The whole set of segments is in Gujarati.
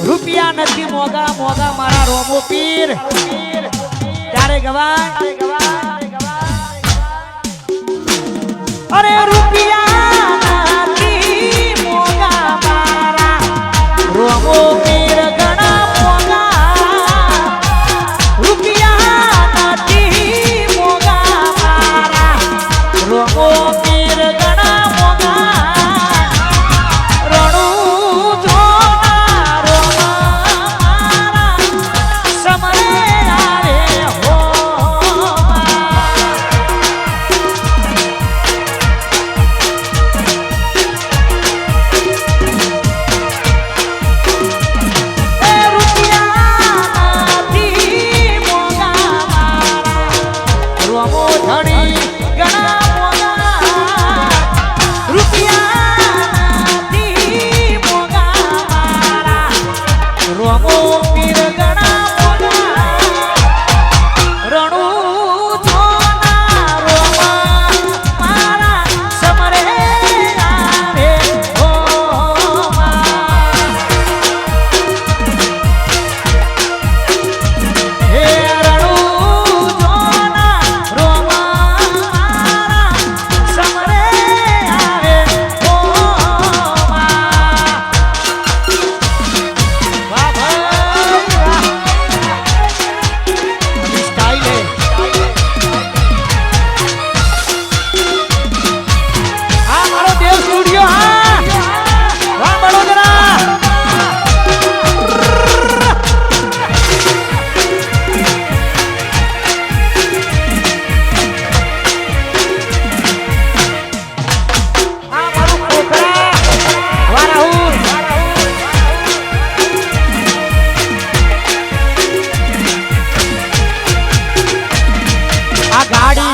રૂપિયા નથી મોગા મોગા મારા રોમો પીર ત્યારે ગવાય અરે રૂપિયા નથી મોગા મારા રોમો પીર ઘણા મોગા રૂપિયા નથી મોગા મારા રોમો પીર ઘણા મોગા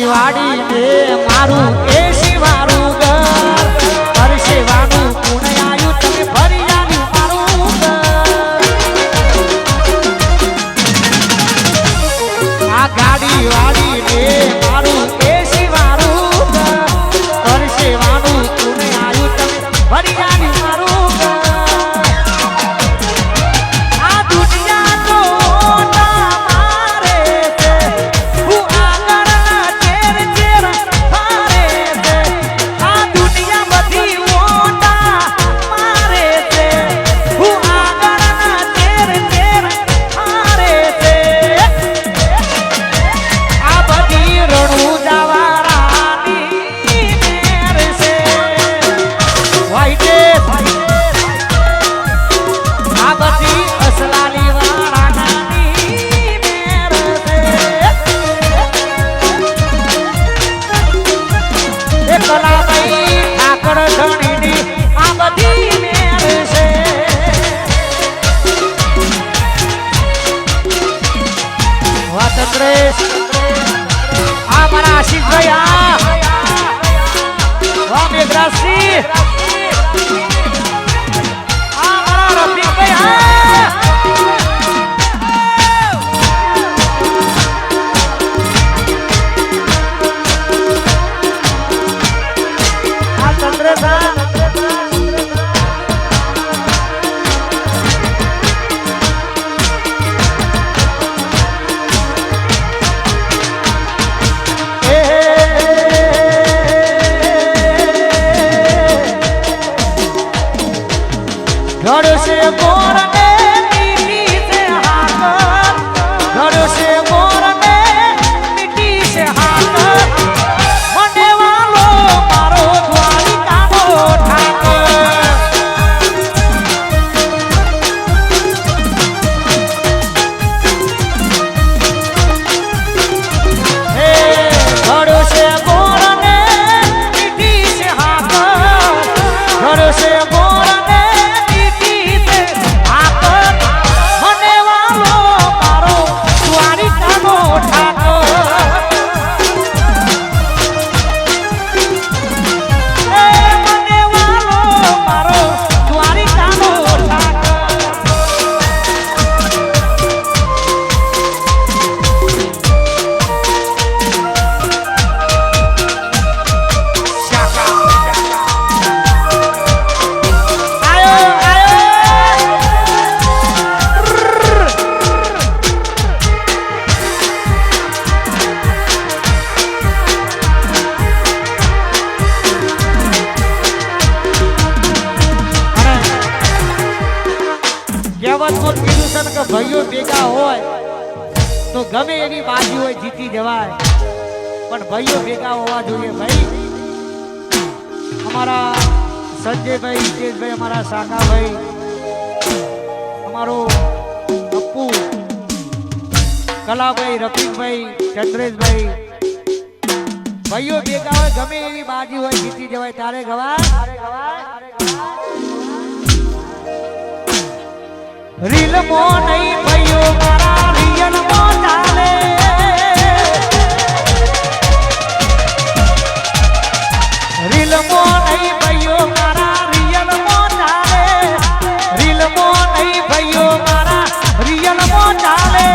વાડી ને મારું એસી વારું ઘર પરસેવાનું પુણ્ય આયુ તમે ભરી આવ્યું મારું ઘર આ ગાડી વાડી ને મારું એસી વારું ઘર પરસેવાનું પુણ્ય આયુ તમે ભરી આવ્યું મારું ઘર આ દુનિયા તો हमारा आशीष भैया वाह मेघराजी हमारा रफीक भैया घर से मोर ने मिट्टी से हाथ घर से मोर ने मिट्टी से हाथ मने वालो मारो द्वारिका नो ठाकर हे घर से मोर ने मिट्टी से हाथ घर से मोर બાબતમાં કીધું છે ને કે ભાઈઓ ભેગા હોય તો ગમે એની બાજી હોય જીતી જવાય, પણ ભાઈઓ ભેગા હોવા જોઈએ ભાઈ. અમારા સંજયભાઈ, હિતેશભાઈ, અમારા સાકાભાઈ, અમારો અપ્પુ, કલાભાઈ, રફીકભાઈ, ચંદ્રેશભાઈ, ભાઈઓ ભેગા હોય ગમે એવી બાજી હોય જીતી જવાય તારે ગવાય. રીલ મો નહીં ભાઈઓ મારા રિયલ મો ચાલે, રીલ મો નહીં ભાઈઓ મારા રિયલ મો ચાલે, રીલ મો નહીં ભાઈઓ મારા રિયલ મો ચાલે.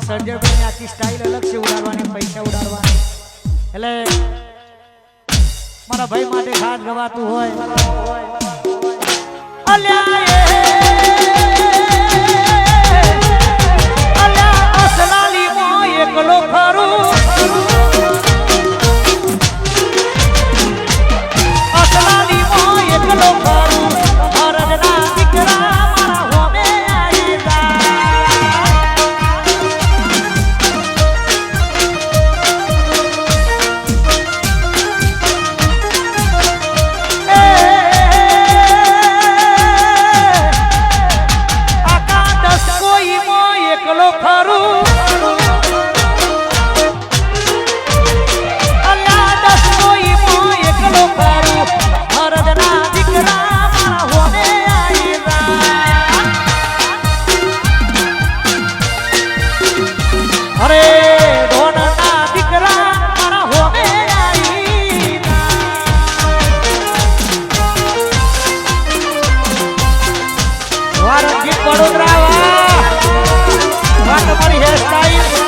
સંજયભાઈની આખી સ્ટાઇલ અલગ છે ઉડાડવાની, પૈસા ઉડાડવાની. એટલે મારા ભાઈ માટે ખાસ ગવાતું હોય અલ્યા અસલાલી મો એકલો ખરું, અસલાલી મો એકલો ખરું, હરદના દીકરા મારા હોમે આવી એકલો ખરું, અલ્યા દસ કોઈ મો એકલો ખરું, હરદના દીકરા મારા હોમે આવી અરે ધોનના દીકરા મારા હોમે આવી વારંગી વડોદરા તમારી હેરસ્ટાઈલ